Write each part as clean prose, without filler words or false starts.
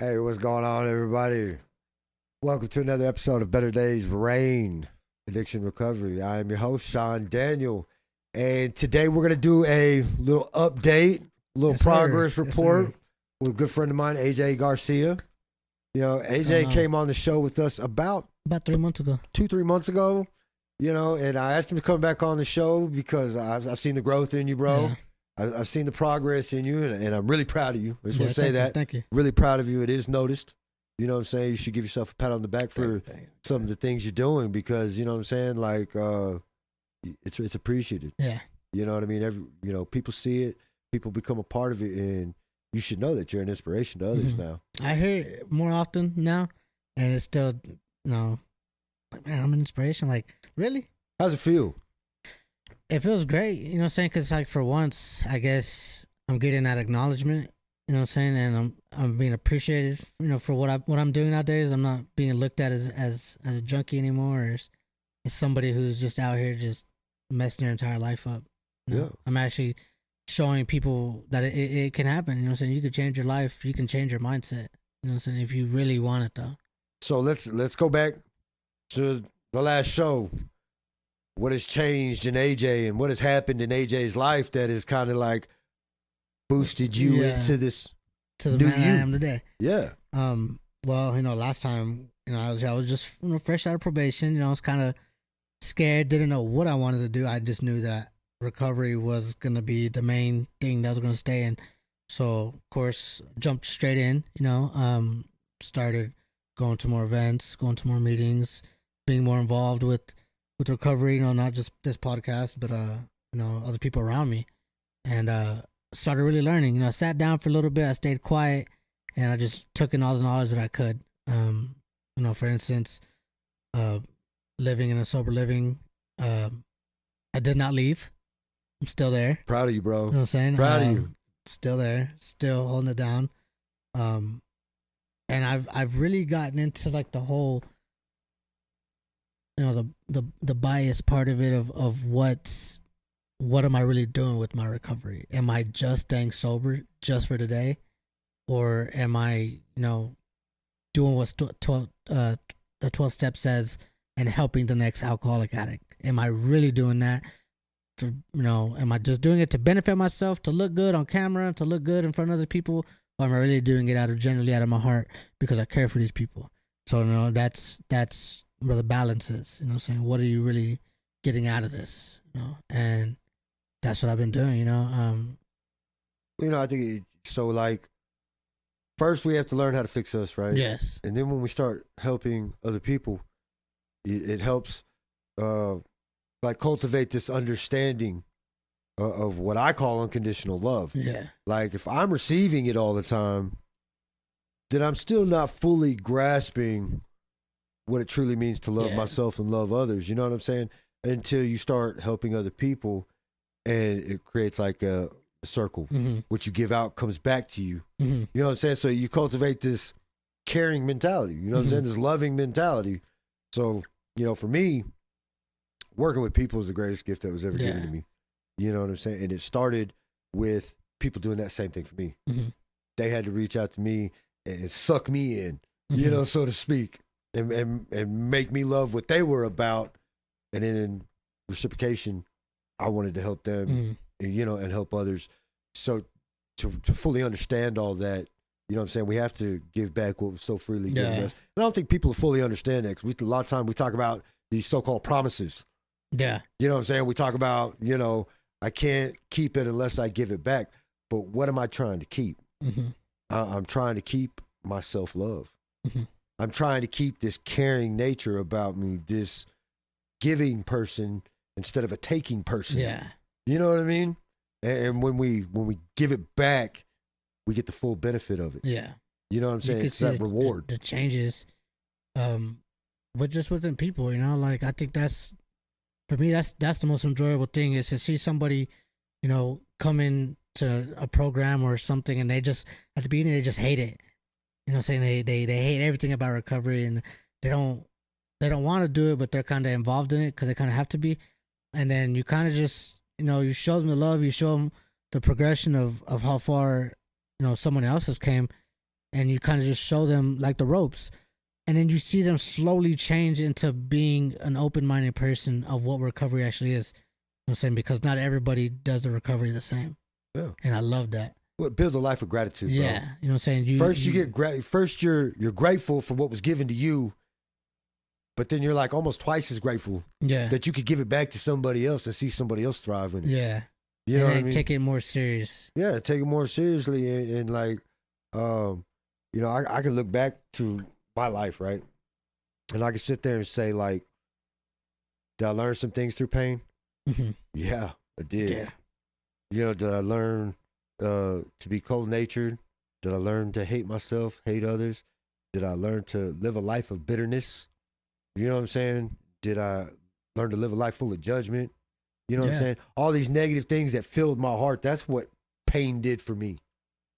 Hey, what's going on, everybody? Welcome to another episode of Better Days Rain Addiction Recovery. I am your host, Sean Daniel, and today we're going to do a little update, a little progress report with a good friend of mine, AJ Garcia. You know, AJ came on the show with us about 3 months ago. 2-3 months ago, you know, and I asked him to come back on the show because I've seen the growth in you, bro. Yeah. I've seen the progress in you, and I'm really proud of you. I just want to say that. Thank you. Really proud of you. It is noticed. You know what I'm saying? You should give yourself a pat on the back for some of the things you're doing because, you know what I'm saying? Like, it's appreciated. Yeah. You know what I mean? People see it. People become a part of it, and you should know that you're an inspiration to others now. I hear it more often now, and it's still, like, man, I'm an inspiration. Like, really? How's it feel? It feels great, you know what I'm saying? Because, like, for once, I guess I'm getting that acknowledgement, you know what I'm saying? And I'm being appreciated, for what I'm doing nowadays. I'm not being looked at as a junkie anymore, or as somebody who's just out here just messing their entire life up. Yeah. I'm actually showing people that it can happen, you know what I'm saying? You can change your life, you can change your mindset, you know what I'm saying, if you really want it, though. So let's go back to the last show. What has changed in AJ and what has happened in AJ's life that has kind of like boosted you into this to the new man you? I am today. Yeah. Well, last time, I was just fresh out of probation. I was kind of scared, didn't know what I wanted to do. I just knew that recovery was gonna be the main thing that I was gonna stay in. So of course, jumped straight in. Started going to more events, going to more meetings, being more involved with recovery, not just this podcast, but other people around me, and started really learning. I sat down for a little bit, I stayed quiet, and I just took in all the knowledge that I could. For instance, living in a sober living, I did not leave. I'm still there. Proud of you, bro. You know what I'm saying? Proud of you. Still there, still holding it down. And I've really gotten into like the whole, the bias part of it of what am I really doing with my recovery? Am I just staying sober just for today, or am I doing what the 12 step says and helping the next alcoholic addict? Am I really doing that? Am I just doing it to benefit myself, to look good on camera, to look good in front of other people, or am I really doing it genuinely out of my heart because I care for these people? So that's where the balance is. Saying, what are you really getting out of this? And that's what I've been doing. I think so. Like, first we have to learn how to fix us, right? Yes. And then when we start helping other people, it helps, like, cultivate this understanding of what I call unconditional love. Yeah. Like, if I'm receiving it all the time, then I'm still not fully grasping what it truly means to love myself and love others. You know what I'm saying? Until you start helping other people, and it creates like a circle. Mm-hmm. What you give out comes back to you. Mm-hmm. You know what I'm saying? So you cultivate this caring mentality. You know what I'm saying? This loving mentality. So, for me, working with people is the greatest gift that was ever given to me. You know what I'm saying? And it started with people doing that same thing for me. Mm-hmm. They had to reach out to me and suck me in, so to speak, and make me love what they were about. And then in reciprocation, I wanted to help them, and help others. So to fully understand all that, you know what I'm saying, we have to give back what was so freely given us. And I don't think people fully understand that, because a lot of time we talk about these so-called promises. Yeah. You know what I'm saying? We talk about, I can't keep it unless I give it back. But what am I trying to keep? Mm-hmm. I'm trying to keep my self-love. Mm-hmm. I'm trying to keep this caring nature about me, this giving person instead of a taking person. Yeah. You know what I mean? And when we give it back, we get the full benefit of it. Yeah. You know what I'm saying? It's that reward. The changes, but just within people, like, I think that's, for me, that's the most enjoyable thing, is to see somebody, come in to a program or something, and they just, at the beginning, they just hate it. Saying they hate everything about recovery, and they don't want to do it, but they're kind of involved in it because they kind of have to be. And then you kind of just, you show them the love, you show them the progression of how far, someone else has came, and you kind of just show them like the ropes, and then you see them slowly change into being an open-minded person of what recovery actually is. You know what I'm saying? Because not everybody does the recovery the same. Yeah. And I love that. Well, it builds a life of gratitude, bro. Yeah. You know what I'm saying? First you're grateful for what was given to you, but then you're like almost twice as grateful yeah. that you could give it back to somebody else and see somebody else thrive in it. Yeah. You know and what I mean? take it more serious. Yeah, take it more seriously and like, you know, I can look back to my life, right? And I can sit there and say like, did I learn some things through pain? Mm-hmm. Yeah, I did. Yeah. You know, did I learn to be cold-natured? Did I learn to hate myself, hate others? Did I learn to live a life of bitterness? You know what I'm saying? Did I learn to live a life full of judgment? You know what I'm saying? All these negative things that filled my heart, that's what pain did for me.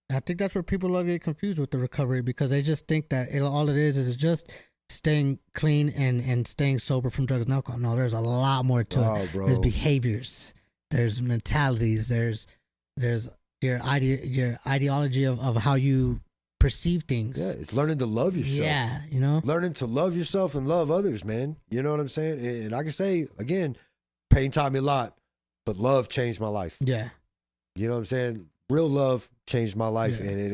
I think that's where people get confused with the recovery, because they just think that all it is just staying clean and staying sober from drugs and alcohol. No, there's a lot more to it. Bro. There's behaviors, there's mentalities, there's your ideology of how you perceive things. Yeah, it's learning to love yourself. Yeah, you know? Learning to love yourself and love others, man. You know what I'm saying? And I can say, again, pain taught me a lot, but love changed my life. Yeah. You know what I'm saying? Real love changed my life. Yeah. And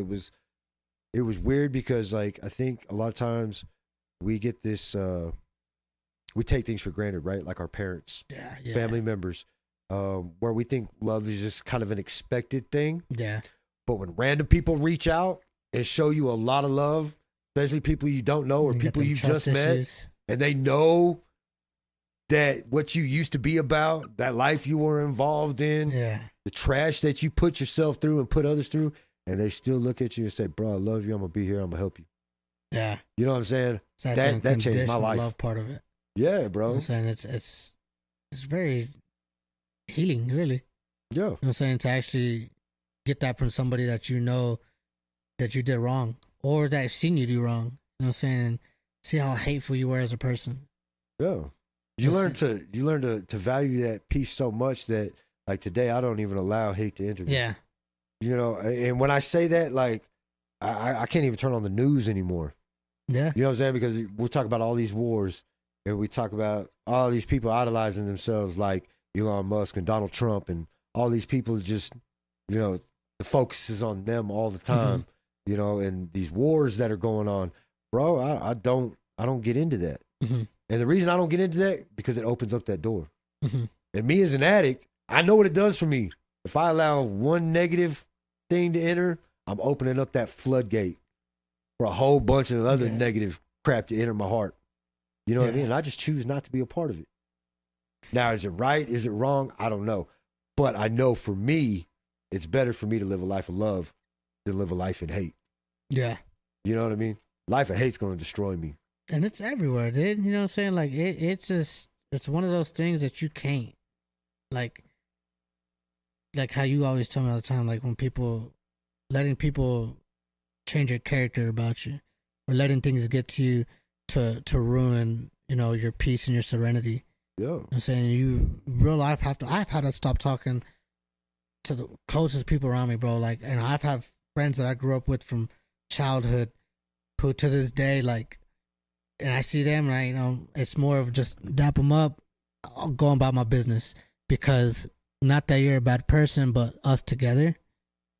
it was weird because, like, I think a lot of times we get this, we take things for granted, right? Like our parents, family members, where we think love is just kind of an expected thing. Yeah. But when random people reach out and show you a lot of love, especially people you don't know or people you just met, and they know that what you used to be about, that life you were involved in, the trash that you put yourself through and put others through, and they still look at you and say, bro, I love you. I'm going to be here. I'm going to help you. Yeah. You know what I'm saying? That changed my life. Love part of it. Yeah, bro. You know what I'm saying? It's very healing, really. Yeah. You know what I'm saying? To actually get that from somebody that you know that you did wrong or that have seen you do wrong. You know what I'm saying? And see how hateful you were as a person. Yeah. You learn to value that piece so much that, like, today I don't even allow hate to enter me. Yeah. You know, and when I say that, like, I can't even turn on the news anymore. Yeah. You know what I'm saying? Because we talk about all these wars and we talk about all these people idolizing themselves like Elon Musk and Donald Trump and all these people just, you know, the focus is on them all the time, you know, and these wars that are going on. Bro, I don't get into that. Mm-hmm. And the reason I don't get into that, because it opens up that door. Mm-hmm. And me as an addict, I know what it does for me. If I allow one negative thing to enter, I'm opening up that floodgate for a whole bunch of other negative crap to enter my heart. You know what I mean? And I just choose not to be a part of it. Now, is it right? Is it wrong? I don't know. But I know for me, it's better for me to live a life of love than live a life in hate. Yeah. You know what I mean? Life of hate's going to destroy me. And it's everywhere, dude. You know what I'm saying? Like, it's one of those things that you can't, like how you always tell me all the time, like when letting people change your character about you or letting things get to you to ruin, you know, your peace and your serenity. Yeah. You know what I'm saying? Real life I've had to stop talking to the closest people around me, bro. Like, and I've had friends that I grew up with from childhood who to this day, like, and I see them, right? You know, it's more of just dap them up, I'll go about my business. Because not that you're a bad person, but us together,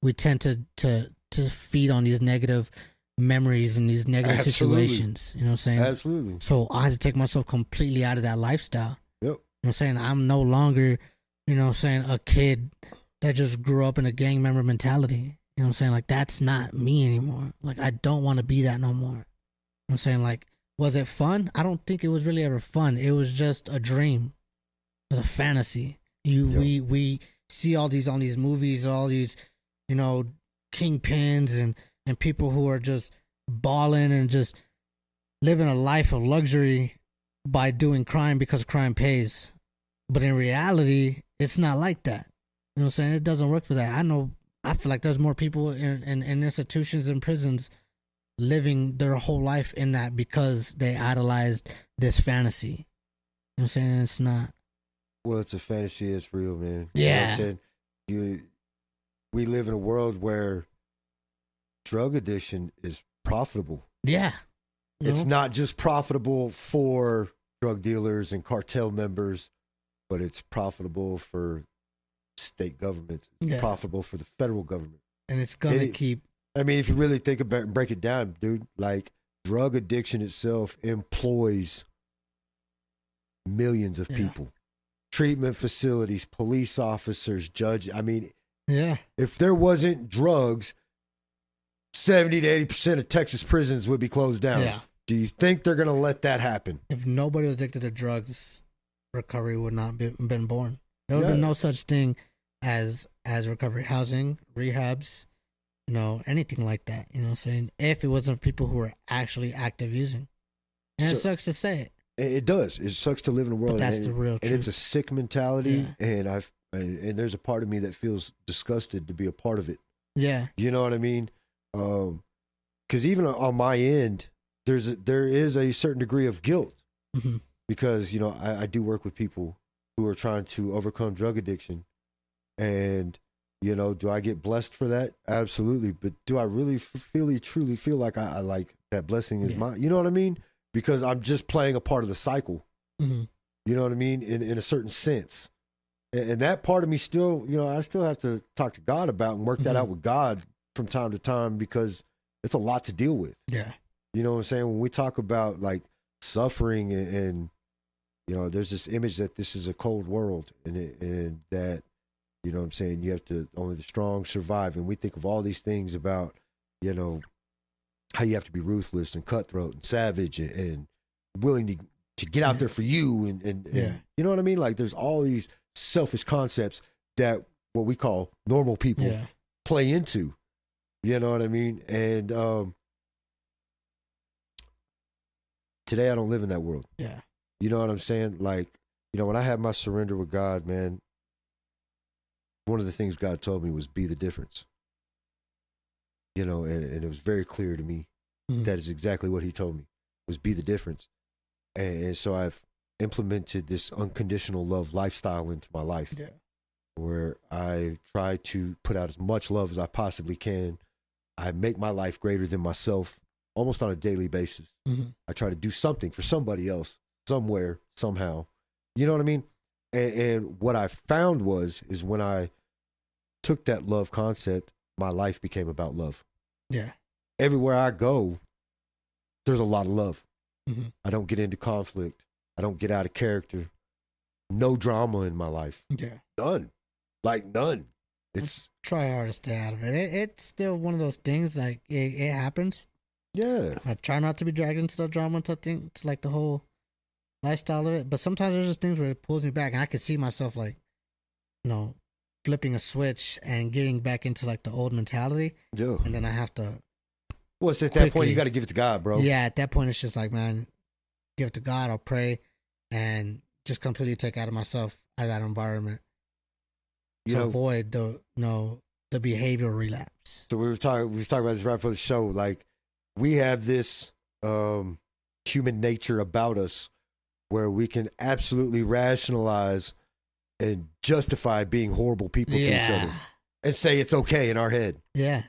we tend to feed on these negative memories and these negative situations. You know what I'm saying? Absolutely. So I had to take myself completely out of that lifestyle. Yep. You know what I'm saying? I'm no longer, you know what I'm saying, a kid that just grew up in a gang member mentality. You know what I'm saying? Like, that's not me anymore. Like, I don't want to be that no more. You know what I'm saying? Like, was it fun? I don't think it was really ever fun. It was just a dream. It was a fantasy. We see all these on these movies, all these, you know, kingpins and people who are just balling and just living a life of luxury by doing crime because crime pays. But in reality, it's not like that. You know what I'm saying? It doesn't work for that. I feel like there's more people in institutions and prisons living their whole life in that because they idolized this fantasy. You know what I'm saying? It's not. Well, it's a fantasy. It's real, man. Yeah. You know what I'm saying? We live in a world where drug addiction is profitable. Yeah. It's not just profitable for drug dealers and cartel members, but it's profitable for state governments. It's profitable for the federal government. And it's going to keep. I mean, if you really think about it and break it down, dude, like drug addiction itself employs millions of people. Treatment facilities, police officers, judges. I mean, if there wasn't drugs, 70 to 80% of Texas prisons would be closed down. Yeah. Do you think they're going to let that happen? If nobody was addicted to drugs, recovery would not been born. There would have been no such thing as recovery housing, rehabs, anything like that. You know what I'm saying? If it wasn't for people who were actually active using. And it sucks to say it. It does. It sucks to live in a world. But that's the real truth. And it's a sick mentality. Yeah. And there's a part of me that feels disgusted to be a part of it. Yeah. You know what I mean? Because even on my end, there is a certain degree of guilt. Mm-hmm. Because, I do work with people who are trying to overcome drug addiction. And, do I get blessed for that? Absolutely. But do I really truly feel like I like that blessing is mine? You know what I mean? Because I'm just playing a part of the cycle. Mm-hmm. You know what I mean? In a certain sense. And that part of me still, I still have to talk to God about and work that out with God from time to time, because it's a lot to deal with. Yeah. You know what I'm saying? When we talk about like suffering and there's this image that this is a cold world and that, you know what I'm saying, you have to, only the strong survive. And we think of all these things about, how you have to be ruthless and cutthroat and savage and willing to get out there for you. And you know what I mean? Like there's all these selfish concepts that what we call normal people play into. You know what I mean? And today I don't live in that world. Yeah. You know what I'm saying? Like, when I had my surrender with God, man, one of the things God told me was be the difference. And it was very clear to me that is exactly what he told me, was be the difference. And so I've implemented this unconditional love lifestyle into my life, where I try to put out as much love as I possibly can. I make my life greater than myself almost on a daily basis. Mm-hmm. I try to do something for somebody else, somewhere, somehow. You know what I mean? And what I found is when I took that love concept, my life became about love. Yeah. Everywhere I go, there's a lot of love. Mm-hmm. I don't get into conflict. I don't get out of character. No drama in my life. Yeah. None. Like none. It's try hard to stay out of it. It's still one of those things, like it happens. Yeah. I try not to be dragged into the drama to like the whole lifestyle of it. But sometimes there's just things where it pulls me back, and I can see myself like, flipping a switch and getting back into like the old mentality. Yeah. And then I have to. Well, it's at that point you got to give it to God, bro. Yeah, at that point it's just like, man, give it to God. I'll pray and just completely take out of myself out of that environment to avoid the behavioral relapse. So we was talking about this right before the show. Like, we have this human nature about us where we can absolutely rationalize and justify being horrible people to each other and say it's okay in our head. Yeah.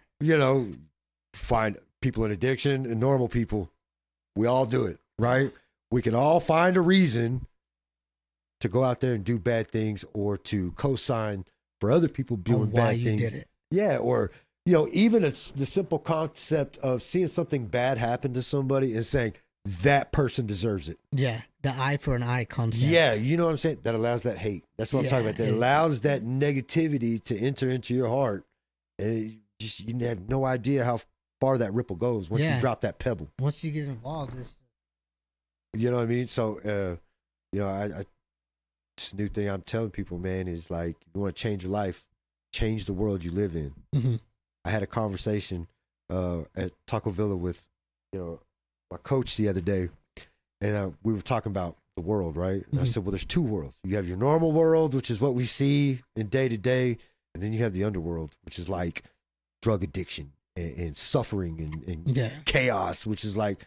Find people in addiction and normal people. We all do it, right? We can all find a reason to go out there and do bad things or to co-sign for other people doing bad things. Why you did it. Yeah, or, even the simple concept of seeing something bad happen to somebody and saying, that person deserves it. Yeah, the eye for an eye concept. Yeah, you know what I'm saying? That allows that hate. That's what I'm talking about. That allows that negativity to enter into your heart. And you have no idea how far that ripple goes once you drop that pebble. Once you get involved, it's... You know what I mean? So, I this new thing I'm telling people, man, is like, you want to change your life, change the world you live in. Mm-hmm. I had a conversation at Taco Villa with, my coach the other day, and we were talking about the world, right? And I said, well, there's two worlds. You have your normal world, which is what we see in day to day, and then you have the underworld, which is like drug addiction and suffering and chaos, which is like,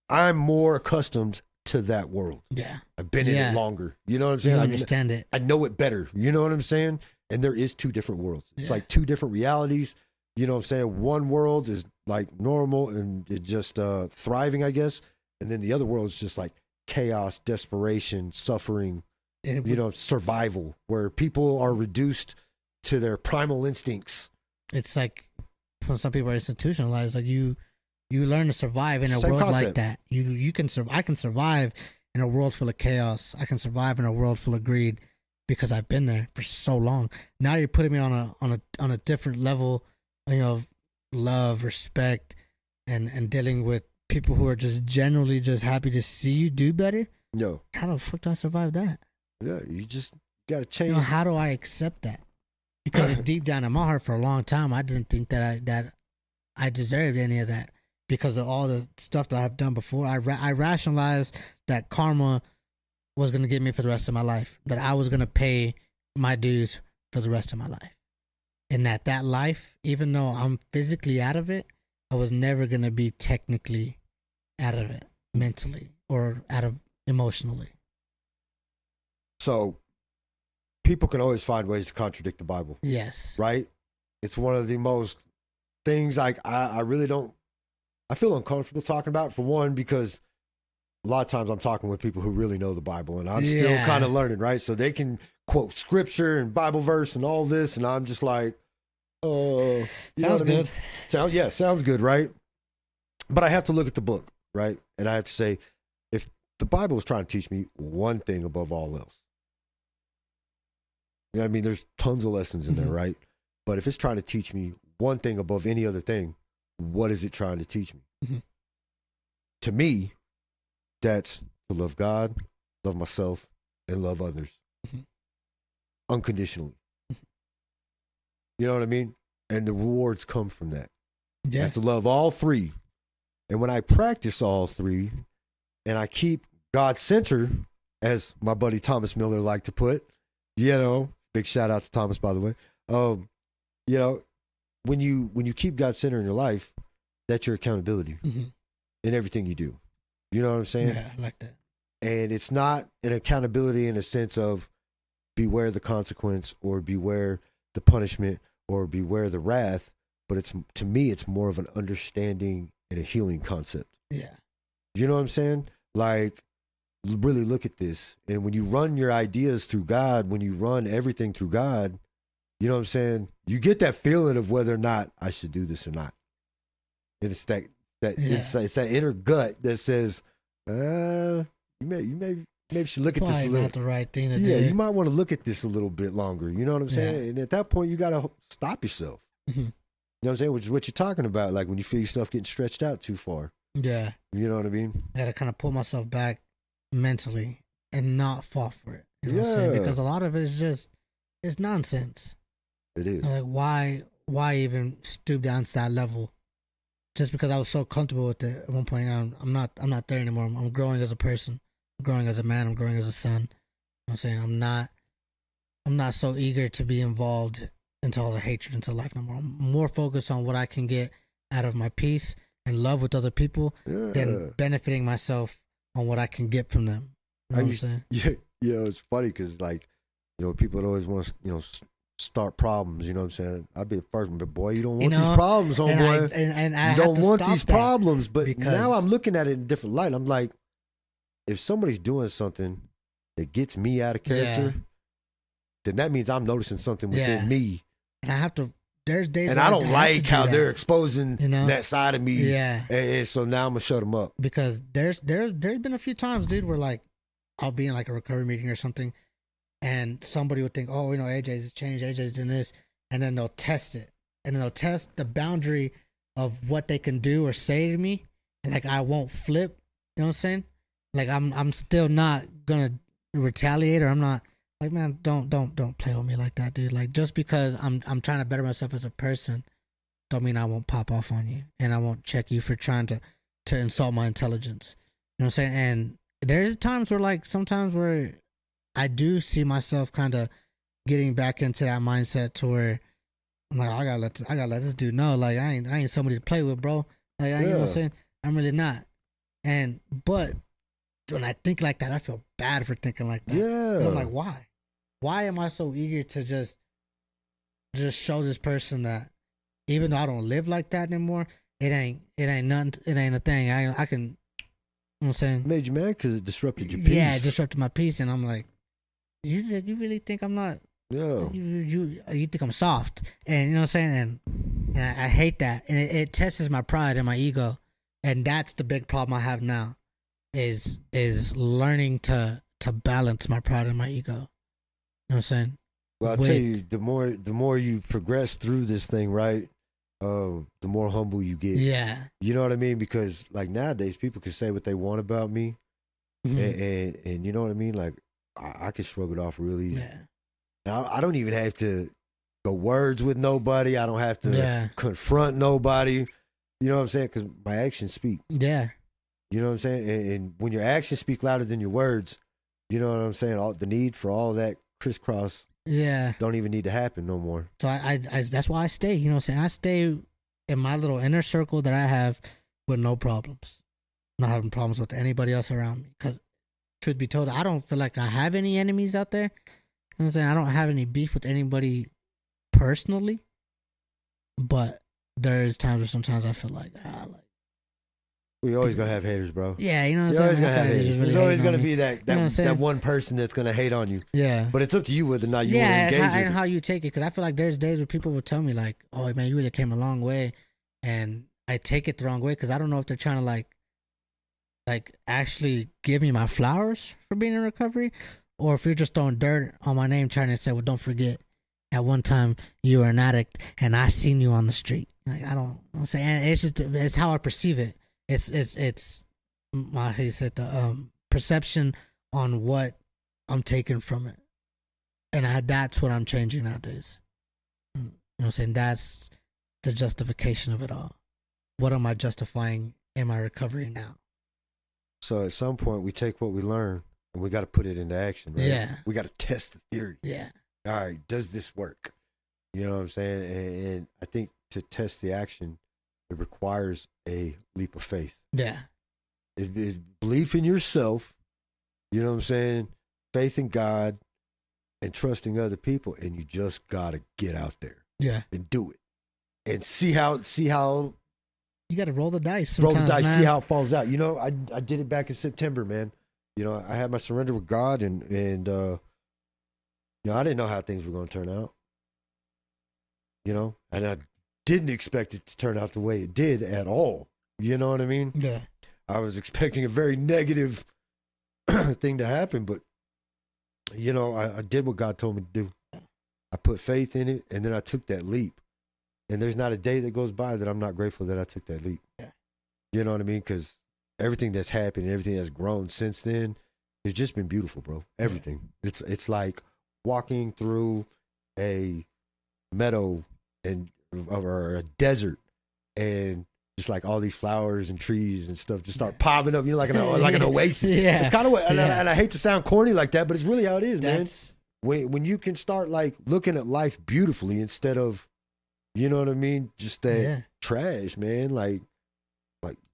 I'm more accustomed to that world. Yeah. I've been in it longer. You know what I'm saying? You understand it. I know it better. You know what I'm saying? And there is two different worlds. It's like two different realities. You know what I'm saying? One world is like normal and it just thriving, I guess. And then the other world is just like chaos, desperation, suffering, And you know, survival, where people are reduced to their primal instincts. it's like for some people are institutionalized. Like you learn to survive in a Same world like concept. that. You can I can survive in a world full of chaos. I can survive in a world full of greed because I've been there for so long. Now you're putting me on a different level, you know, of love, respect, and dealing with people who are just generally just happy to see you do better. No, How the fuck do I survive that? yeah, you just got to You change. know, how do I accept that? Because deep down in my heart, for a long time, I didn't think that I deserved any of that because of all the stuff that I've done before. I rationalized that karma was going to get me for the rest of my life, that I was going to pay my dues for the rest of my life, and that life, even though I'm physically out of it, I was never going to be technically out of it mentally or out of emotionally. So people can always find ways to contradict the Bible, Yes. right? It's one of the most things I really don't, I feel uncomfortable talking about, for one, because a lot of times I'm talking with people who really know the Bible and I'm still Yeah. kind of learning, right? So they can quote scripture and Bible verse and all this, and I'm just like, you know Sounds what I mean? good. Sounds good, right? But I have to look at the book, right? And I have to say, if the Bible is trying to teach me one thing above all else, you know what I mean? There's tons of lessons in there, Mhm. right? But if it's trying to teach me one thing above any other thing, what is it trying to teach me? Mhm. To me, that's to love God, love myself, and love others Mhm. unconditionally. You know what I mean? And the rewards come from that. I Yeah. have to love all three. And when I practice all three and I keep God centered, as my buddy Thomas Miller liked to put, you know, big shout out to Thomas, by the way. You know, when you keep God centered in your life, that's your accountability Mhm. in everything you do. You know what I'm saying? Yeah, I like that. And it's not an accountability in a sense of beware the consequence or beware the punishment or beware the wrath, but it's, to me, it's more of an understanding and a healing concept. Yeah. You know what I'm saying? Like, really look at this. And when you run your ideas through God, when you run everything through God, you know what I'm saying? You get that feeling of whether or not I should do this or not. And it's that Yeah. it's that inner gut that says, you maybe should look at this a Probably little. not the right thing to do. Yeah, you might want to look at this a little bit longer. You know what I'm saying? And at that point, you got to stop yourself. Mhm. You know what I'm saying? Which is what you're talking about. Like when you feel yourself getting stretched out too far. Yeah. You know what I mean? I gotta kind of pull myself back mentally and not fall for it. You know what I'm saying? Yeah. Because a lot of it is just it's nonsense. It is. Like why even stoop down to that level? Just because I was so comfortable with it at one point, I'm not there anymore. I'm growing as a person. I'm growing as a man. I'm growing as a son. You know what I'm saying? I'm not so eager to be involved into all the hatred into life no more. I'm more focused on what I can get out of my peace and love with other people Yeah. than benefiting myself on what I can get from them. You know what I'm saying? Yeah, you know, it's funny because, like, you know, people would always want to, you know, start problems. You know what I'm saying? I'd be the first one, but boy, you don't want You know, these problems, homeboy. And I You have don't to want stop these that problems. But because- now I'm looking at it in a different light. I'm like, if somebody's doing something that gets me out of character, then that means I'm noticing something within Yeah. me. And I have to. There's days And where I don't have like to do how that, they're exposing you know? that side of me. Yeah. And so now I'm going to shut them up. Because there's been a few times, dude, where like I'll be in like a recovery meeting or something, and somebody would think, oh, you know, AJ's changed, AJ's doing this, and then they'll test it, and then they'll test the boundary of what they can do or say to me, and like I won't flip. You know what I'm saying? Like I'm still not gonna retaliate, or I'm not like, man, don't play with me like that, dude. Like just because I'm trying to better myself as a person, don't mean I won't pop off on you, and I won't check you for trying to insult my intelligence. You know what I'm saying? And there's times where like sometimes where I do see myself kind of getting back into that mindset to where I'm like, I gotta let this dude know, like I ain't somebody to play with, bro. Like you know what I'm Yeah. saying? I'm really not. And but when I think like that, I feel bad for thinking like that. Yeah. 'Cause I'm like, why? Why am I so eager to just show this person that even though I don't live like that anymore, it ain't nothing. It ain't a thing. I can. You know what I'm saying? It made you mad because it disrupted your peace. Yeah, it disrupted my peace, and I'm like, you really think I'm not? Yeah. You think I'm soft? And you know what I'm saying? And I hate that, and it tests my pride and my ego, and that's the big problem I have now, is learning to balance my pride and my ego. You know what I'm saying? Well, I'll tell you, the more you progress through this thing, right? The more humble you get. Yeah. You know what I mean? Because like nowadays, people can say what they want about me, and you know what I mean. Like I can shrug it off real easy. Yeah. And I don't even have to go words with nobody. I don't have to confront nobody. You know what I'm saying? Because my actions speak. Yeah. You know what I'm saying? And when your actions speak louder than your words, you know what I'm saying? All the need for all that crisscross. Yeah. Don't even need to happen no more. So I that's why I stay. You know what I'm saying? I stay in my little inner circle that I have with no problems. Not having problems with anybody else around me. Because, truth be told, I don't feel like I have any enemies out there. You know what I'm saying? I don't have any beef with anybody personally. But there's times where sometimes I feel like, we always gonna have haters, bro. yeah, you know what I'm You're saying? always gonna have haters. Really There's always gonna me. be that You know what I'm that one person that's gonna hate on you. Yeah. But it's up to you whether or not you want to engage and with how you take it. Because I feel like there's days where people will tell me like, "Oh man, you really came a long way," and I take it the wrong way because I don't know if they're trying to like actually give me my flowers for being in recovery, or if you're just throwing dirt on my name, trying to say, "Well, don't forget, at one time you were an addict, and I seen you on the street." Like I'm saying it's how I perceive it. It's my he said the perception on what I'm taking from it, and that's what I'm changing nowadays. You know what I'm saying? That's the justification of it all. What am I justifying in my recovery now? So at some point we take what we learn and we got to put it into action, right? Yeah. We got to test the theory. Yeah. All right, does this work? You know what I'm saying? And I think to test the action, it requires a leap of faith. Yeah. It's belief in yourself, you know what I'm saying? Faith in God and trusting other people, and you just gotta get out there. Yeah. And do it. And see how you gotta roll the dice sometimes, roll the dice, man. see how it falls out. You know, I did it back in September, man. You know, I had my surrender with God and you know, I didn't know how things were gonna turn out. You know, and I didn't expect it to turn out the way it did at all. You know what I mean? Yeah. I was expecting a very negative thing to happen, but you know, I did what God told me to do. I put faith in it, and then I took that leap. And there's not a day that goes by that I'm not grateful that I took that leap. Yeah. You know what I mean? Because everything that's happened, everything that's grown since then, it's just been beautiful, bro. Everything. Yeah. It's like walking through a meadow or a desert, and just like all these flowers and trees and stuff just start popping up, you know, like an oasis. Yeah. It's kind of what, and I hate to sound corny like that, but it's really how it is, man. When you can start like looking at life beautifully instead of, you know what I mean, just that trash, man. Like,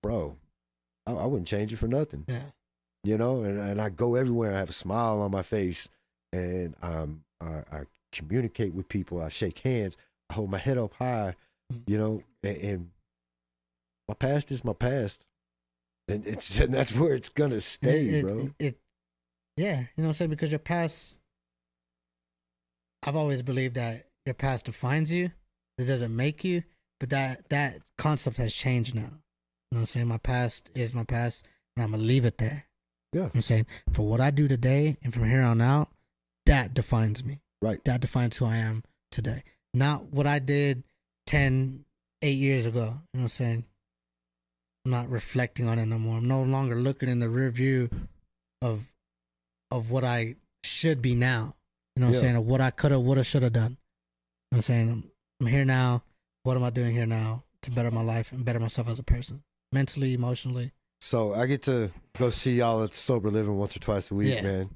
bro, I wouldn't change it for nothing. Yeah. You know, and I go everywhere. I have a smile on my face, and I communicate with people. I shake hands. I hold my head up high. You know, and my past is my past, and that's where it's gonna stay, bro. Yeah, you know what I'm saying? Because your past, I've always believed that your past defines you. It doesn't make you, but that concept has changed now. You know what I'm saying? My past is my past, and I'm gonna leave it there. Yeah. You know what I'm saying, for what I do today and from here on out, that defines me. Right. That defines who I am today. Not what I did 8 years ago. You know what I'm saying? I'm not reflecting on it no more. I'm no longer looking in the rear view of what I should be now. You know what I'm saying? Of what I could have, would have, should have done. You know what I'm saying? I'm here now. What am I doing here now to better my life and better myself as a person? Mentally, emotionally. So I get to go see y'all at Sober Living once or twice a week, man.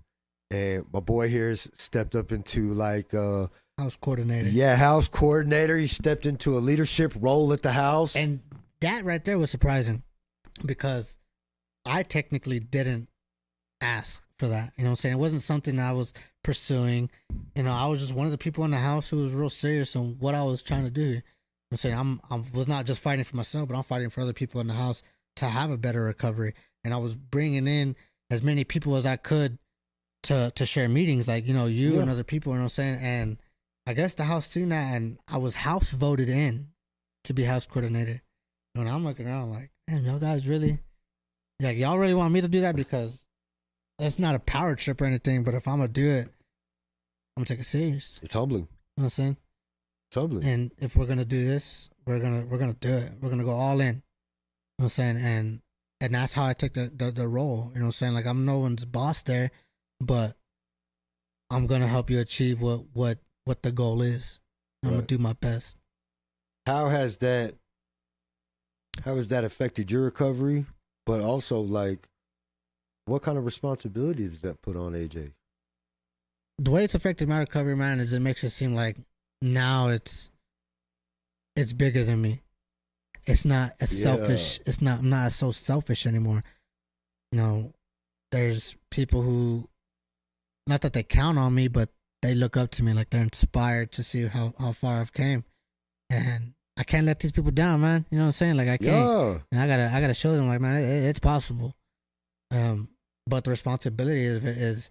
And my boy here's stepped up into like house coordinator. Yeah, house coordinator. He stepped into a leadership role at the house. And that right there was surprising because I technically didn't ask for that. You know what I'm saying? It wasn't something I was pursuing. You know, I was just one of the people in the house who was real serious on what I was trying to do. I'm saying I was not just fighting for myself, but I'm fighting for other people in the house to have a better recovery. And I was bringing in as many people as I could to share meetings, like, you know, you and other people, you know what I'm saying? And I guess the house seen that, and I was house voted in to be house coordinator. And I'm looking around like, damn, y'all guys really, like, y'all really want me to do that? Because it's not a power trip or anything, but if I'm gonna do it, I'm gonna take it serious. It's humbling. You know what I'm saying? It's humbling. And if we're gonna do this, we're gonna do it. We're gonna go all in. You know what I'm saying? And that's how I take the role. You know what I'm saying? Like, I'm no one's boss there, but I'm gonna help you achieve what the goal is. I'm gonna do my best. How has that affected your recovery? But also, like, what kind of responsibility does that put on AJ? The way it's affected my recovery, man, is it makes it seem like now it's bigger than me. It's not as selfish. It's not. I'm not so selfish anymore. You know, there's people who, not that they count on me, but they look up to me, like they're inspired to see how far I've came, and I can't let these people down, man. You know what I'm saying? Like, I can't. And I gotta show them, like, man, it's possible. But the responsibility is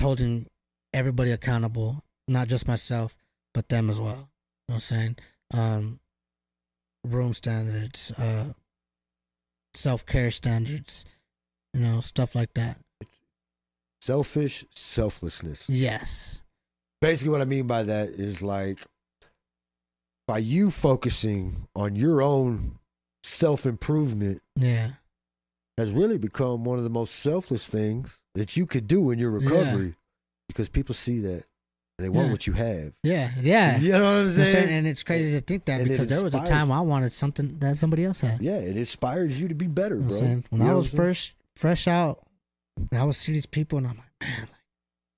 holding everybody accountable, not just myself, but them as well. You know what I'm saying? Room standards, self-care standards, you know, stuff like that. It's selfish selflessness. Yes. Basically, what I mean by that is, like, by you focusing on your own self-improvement, has really become one of the most selfless things that you could do in your recovery, because people see that. They want what you have. Yeah. You know what I'm saying? And it's crazy to think that, because there was a time I wanted something that somebody else had. Yeah, it inspires you to be better, you know bro. When I was fresh out, and I would see these people, and I'm like, man, like,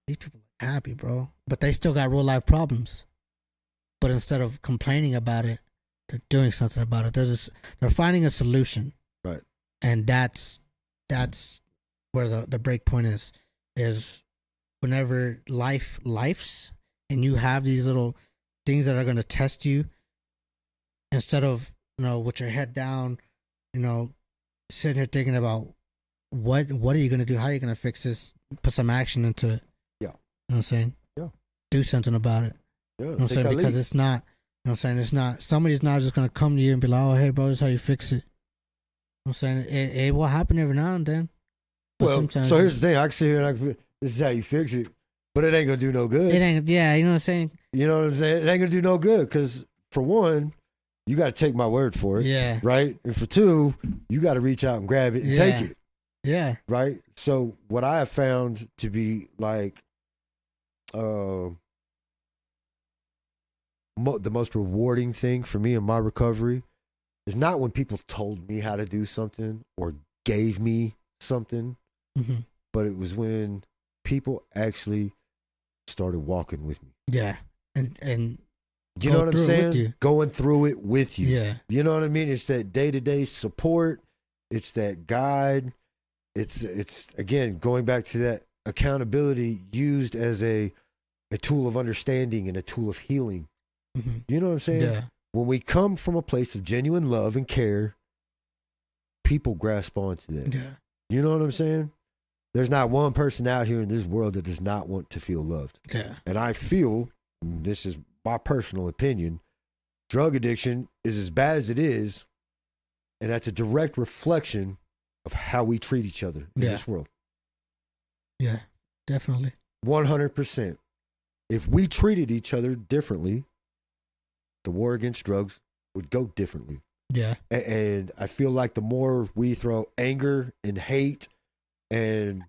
these people are happy, bro. But they still got real life problems. But instead of complaining about it, they're doing something about it. They're finding a solution. Right. And that's where the break point is whenever life's and you have these little things that are going to test you, instead of, you know, with your head down, you know, sitting here thinking about what are you going to do? How are you going to fix this? Put some action into it. Yeah. You know what I'm saying? Yeah. Do something about it. Yeah. You know what I'm saying? Because it's not, you know what I'm saying? It's not, somebody's not just going to come to you and be like, oh, hey, bro, this is how you fix it. You know what I'm saying? It will happen every now and then. Well, so here's the thing. I can sit here and this is how you fix it, but it ain't going to do no good. It ain't, yeah, you know what I'm saying? You know what I'm saying? It ain't going to do no good, because, for one, you got to take my word for it. Yeah. Right? And for two, you got to reach out and grab it and take it. Yeah. Right? So what I have found to be, like, the most rewarding thing for me in my recovery is not when people told me how to do something or gave me something, but it was when people actually started walking with me. Yeah. And you know what I'm saying? Going through it with you. Yeah. You know what I mean? It's that day-to-day support. It's that guide. It's again, going back to that accountability used as a tool of understanding and a tool of healing. You know what I'm saying? Yeah. When we come from a place of genuine love and care, people grasp onto that. Yeah. You know what I'm saying? There's not one person out here in this world that does not want to feel loved. Yeah. And I feel, this is my personal opinion, drug addiction is as bad as it is, and that's a direct reflection of how we treat each other in this world. Yeah, definitely. 100%. If we treated each other differently, the war against drugs would go differently. Yeah. And I feel like the more we throw anger and hate and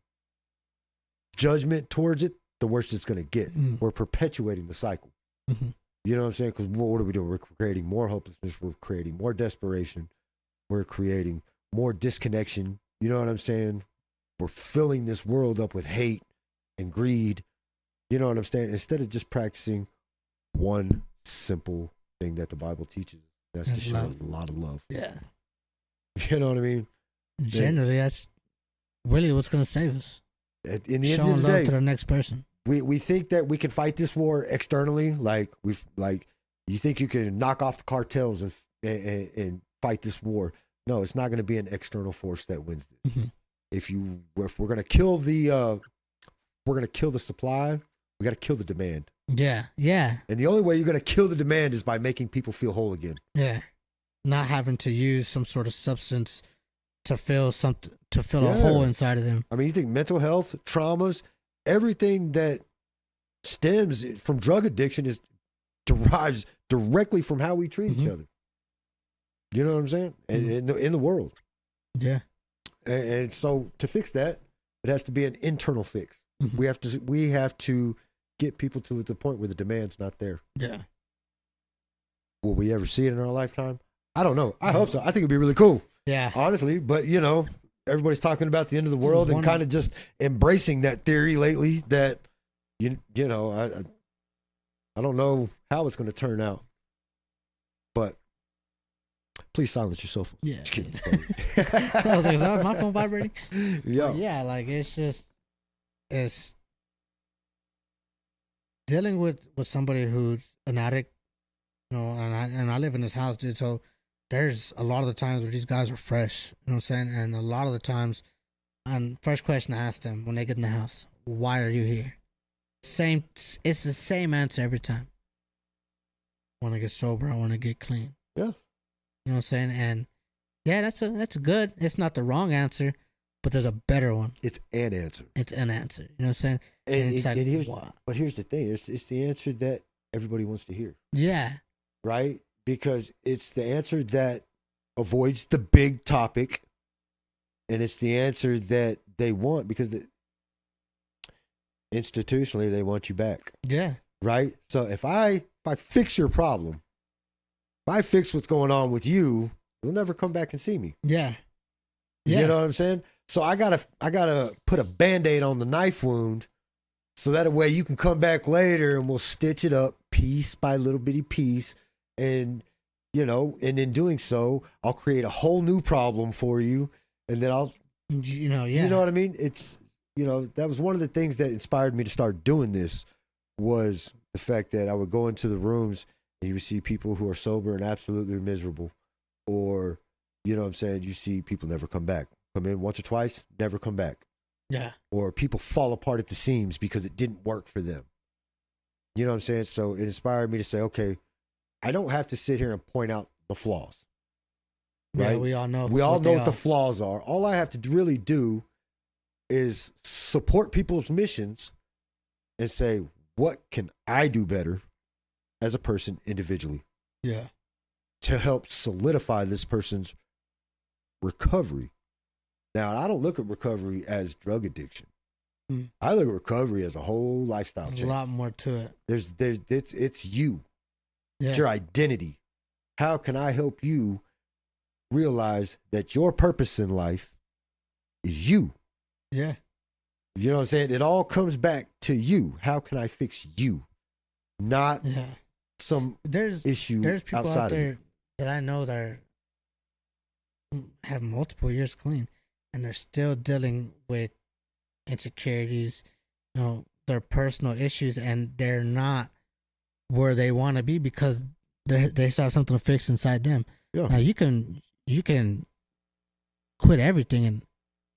judgment towards it, the worse it's going to get. We're perpetuating the cycle. You know what I'm saying? Because what are we doing? We're creating more hopelessness. We're creating more desperation. We're creating more disconnection. You know what I'm saying? We're filling this world up with hate and greed. You know what I'm saying? Instead of just practicing one simple thing that the Bible teaches, that's to show a lot of love. Yeah. You know what I mean? Generally, that's really what's going to save us. In the end Showing of the love day, to the next person. we think that we can fight this war externally, like You think you can knock off the cartels and fight this war? No, it's not going to be an external force that wins this. Mm-hmm. If we're going to kill the supply, we got to kill the demand. Yeah, yeah, And the only way you're going to kill the demand is by making people feel whole again. yeah. Not having to use some sort of substance to fill a Yeah. hole inside of them. I mean, you think mental health, traumas, everything that stems from drug addiction derives directly from how we treat each Mhm. other. You know what I'm saying? And in the world. Yeah, And so to fix that, it has to be an internal fix. Mhm. We have to get people to the point where the demand's not there. yeah. Will we ever see it in our lifetime? I don't know. I hope so. I think it'd be really cool, Yeah. honestly. But everybody's talking about the end of the world and kind of just embracing that theory lately. That I don't know how it's going to turn out, but please silence your cell phone. Yeah. Just kidding. I was like, is that my phone vibrating? Yeah. Yeah, like it's dealing with somebody who's an addict, and I live in this house, dude. So there's a lot of the times where these guys are fresh, you know what I'm saying? And a lot of the times, and first question I ask them when they get in the house, why are you here? It's the same answer every time. Want to get sober, I want to get clean. Yeah. You know what I'm saying? And yeah, that's a good. It's not the wrong answer, but there's a better one. It's an answer. It's an answer. You know what I'm saying? And it's like, but here's the thing. It's the answer that everybody wants to hear, yeah, right? Because it's the answer that avoids the big topic, and it's the answer that they want because institutionally they want you back, yeah, right? So if I fix your problem, if I fix what's going on with you, you'll never come back and see me. yeah, yeah. You know what I'm saying? So I gotta put a Band-Aid on the knife wound so that way you can come back later and we'll stitch it up piece by little bitty piece. And, and in doing so, I'll create a whole new problem for you. And then yeah. you know what I mean? It's, that was one of the things that inspired me to start doing this was the fact that I would go into the rooms and you would see people who are sober and absolutely miserable. Or, you know what I'm saying? You see people never come back. Come in once or twice, never come back. Yeah. Or people fall apart at the seams because it didn't work for them. You know what I'm saying? So it inspired me to say, okay, I don't have to sit here and point out the flaws. Right? Yeah, we all know. We all know what the flaws are. All I have to really do is support people's missions and say, what can I do better as a person individually? Yeah. To help solidify this person's recovery. Now, I don't look at recovery as drug addiction. I look at recovery as a whole lifestyle change. There's a lot more to it. It's you. Yeah. It's your identity. How can I help you realize that your purpose in life is you? Yeah. You know what I'm saying? It all comes back to you. How can I fix you? Not some issue There's people outside out there of you. that I know that have multiple years clean and they're still dealing with insecurities, their personal issues, and they're not where they want to be because they still have something to fix inside them. Yeah. Now you can quit everything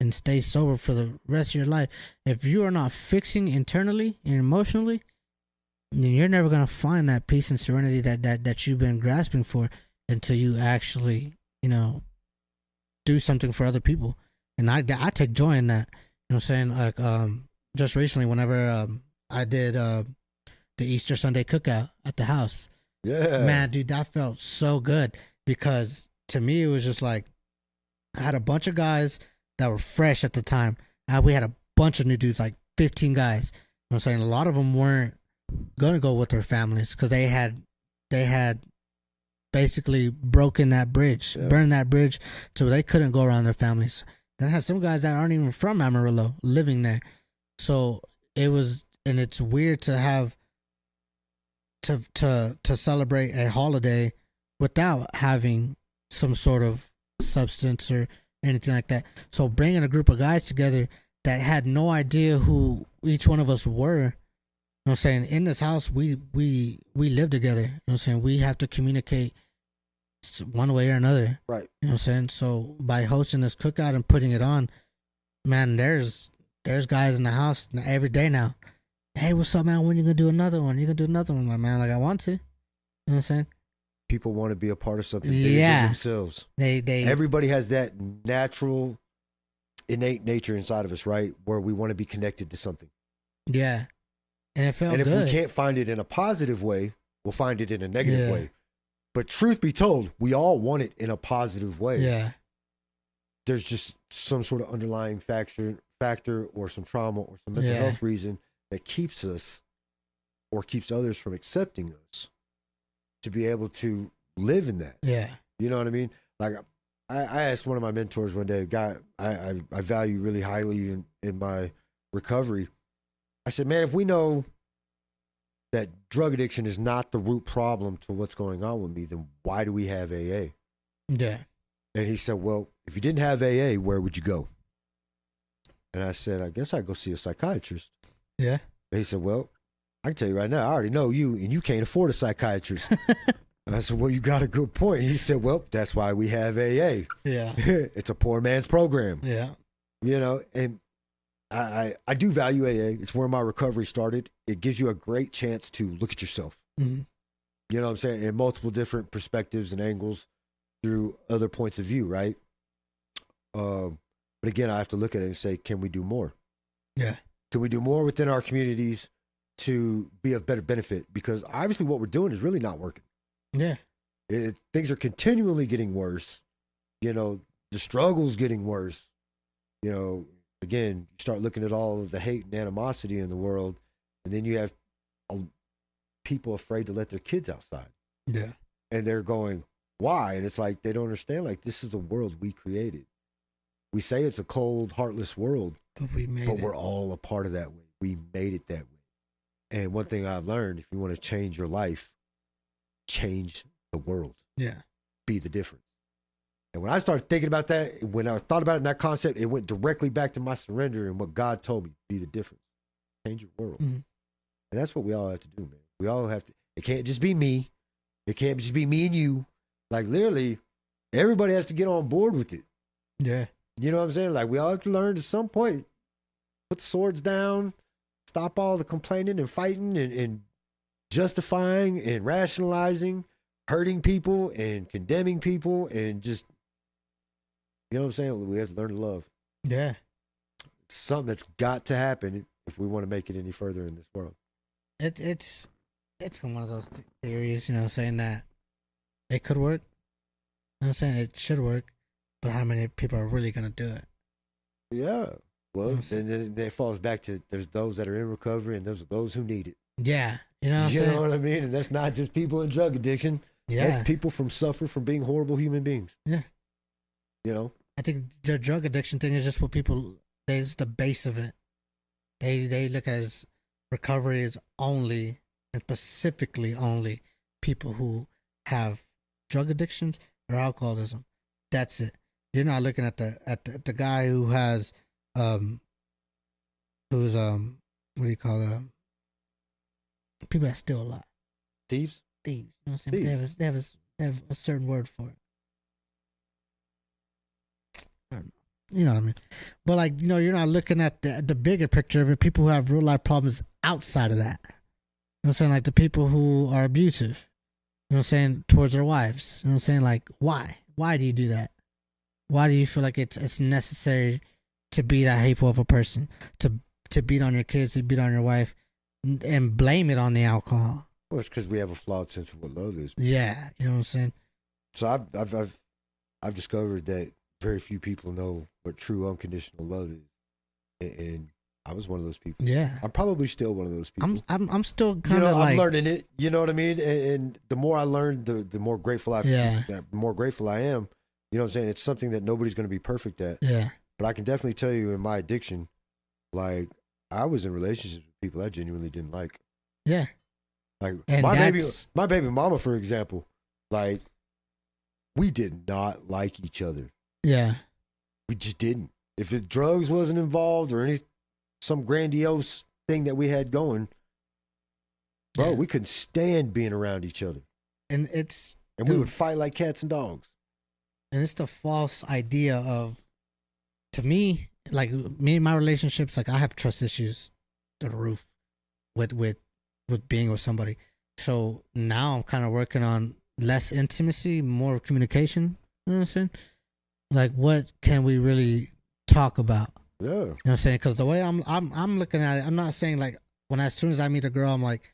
and stay sober for the rest of your life. If you are not fixing internally and emotionally, then you're never gonna find that peace and serenity that you've been grasping for until you actually, do something for other people. And I take joy in that. You know what I'm saying? Like just recently whenever I did the Easter Sunday cookout at the house. Yeah. Man, dude, that felt so good because to me it was just like I had a bunch of guys that were fresh at the time. We had a bunch of new dudes, like 15 guys. You know what I'm saying? A lot of them weren't gonna go with their families because they had basically broken that bridge, burned that bridge, so they couldn't go around their families. Then I had some guys that aren't even from Amarillo living there. So it was, and it's weird to have to celebrate a holiday without having some sort of substance or anything like that. So bringing a group of guys together that had no idea who each one of us were, what I'm saying? In this house, we live together. You know what I'm saying? We have to communicate one way or another. Right. You know what I'm saying? So by hosting this cookout and putting it on, man, there's guys in the house every day now. Hey, what's up, man? When you gonna do another one? You gonna do another one, my man? Like, I want to. You know what I'm saying? People want to be a part of something bigger Yeah. than themselves. They Everybody has that natural, innate nature inside of us, right? Where we want to be connected to something. yeah. And it felt And if good. we can't find it in a positive way, we'll find it in a negative Yeah. way. But truth be told, we all want it in a positive way. Yeah. There's just some sort of underlying factor or some trauma or some mental Yeah. health reason that keeps us or keeps others from accepting us to be able to live in that. Yeah. You know what I mean? Like I asked one of my mentors one day, a guy I value really highly in my recovery. I said, man, if we know that drug addiction is not the root problem to what's going on with me, then why do we have AA? Yeah. And he said, well, if you didn't have AA, where would you go? And I said, I guess I'd go see a psychiatrist. Yeah. And he said, well, I can tell you right now, I already know you, and you can't afford a psychiatrist. And I said, well, you got a good point. And he said, well, that's why we have AA. Yeah. It's a poor man's program. Yeah. You know, and I do value AA. It's where my recovery started. It gives you a great chance to look at yourself. Mm-hmm. You know what I'm saying? In multiple different perspectives and angles through other points of view, right? But again, I have to look at it and say, can we do more? Yeah. Can we do more within our communities to be of better benefit? Because obviously what we're doing is really not working. Yeah. Things are continually getting worse. You know, the struggle's getting worse. You know, again, you start looking at all of the hate and animosity in the world, and then you have people afraid to let their kids outside. Yeah. And they're going, why? And it's like, they don't understand, like, this is the world we created. We say it's a cold, heartless world, But we made but it. we're all a part of that way. We made it that way. And one thing I've learned, if you want to change your life, change the world. Yeah. Be the difference. And when I started thinking about that, when I thought about it in that concept, it went directly back to my surrender and what God told me, be the difference. Change your world. Mm-hmm. And that's what we all have to do, man. We all have to. It can't just be me. It can't just be me and you. Like, literally, everybody has to get on board with it. Yeah. You know what I'm saying? Like, we all have to learn at some point, put the swords down, stop all the complaining and fighting and justifying and rationalizing, hurting people and condemning people, and just, you know what I'm saying? We have to learn to love. Yeah. It's something that's got to happen if we want to make it any further in this world. It's one of those theories, you know, saying that it could work. You know, saying it should work, but how many people are really gonna do it? Yeah. Well, Yes. then it falls back to there's those that are in recovery and there's those who need it. Yeah. You know what I'm You saying? know what I mean? And that's not just people in drug addiction. Yeah. That's people suffer from being horrible human beings. Yeah. You know? I think the drug addiction thing is just what people. It's the base of it. They look at as recovery as only and specifically only people who have drug addictions or alcoholism. That's it. You're not looking at the guy who has who's what do you call it? People that steal a lot. Thieves? Thieves. You know what I'm saying? Thieves. They have a certain word for it. I don't know. You know what I mean? But like, you know, you're not looking at the bigger picture of it. People who have real life problems outside of that. You know what I'm saying? Like the people who are abusive. You know what I'm saying? Towards their wives. You know what I'm saying? Like, why? Why do you do that? Why do you feel like it's necessary to be that hateful of a person? To beat on your kids, to beat on your wife, and blame it on the alcohol. Well, it's because we have a flawed sense of what love is. Yeah, you know what I'm saying? So I've discovered that very few people know what true unconditional love is. And I was one of those people. Yeah. I'm probably still one of those people. I'm still You kind know, of like I'm learning it. You know what I mean? And the more I learn, the more grateful the more grateful I am. You know what I'm saying? It's something that nobody's going to be perfect at. Yeah. But I can definitely tell you in my addiction, like, I was in relationships with people I genuinely didn't like. Yeah. Like, And my baby mama, for example, like, we did not like each other. Yeah. We just didn't. If drugs wasn't involved or some grandiose thing that we had going, Bro, Yeah. we couldn't stand being around each other. And it's And we dude, would fight like cats and dogs. and it's the false idea of, to me, like me and my relationships, like I have trust issues to the roof with being with somebody. So now I'm kind of working on less intimacy, more communication. You know what I'm saying? Like, what can we really talk about? Yeah. You know what I'm saying? Because the way I'm looking at it, I'm not saying like as soon as I meet a girl, I'm like,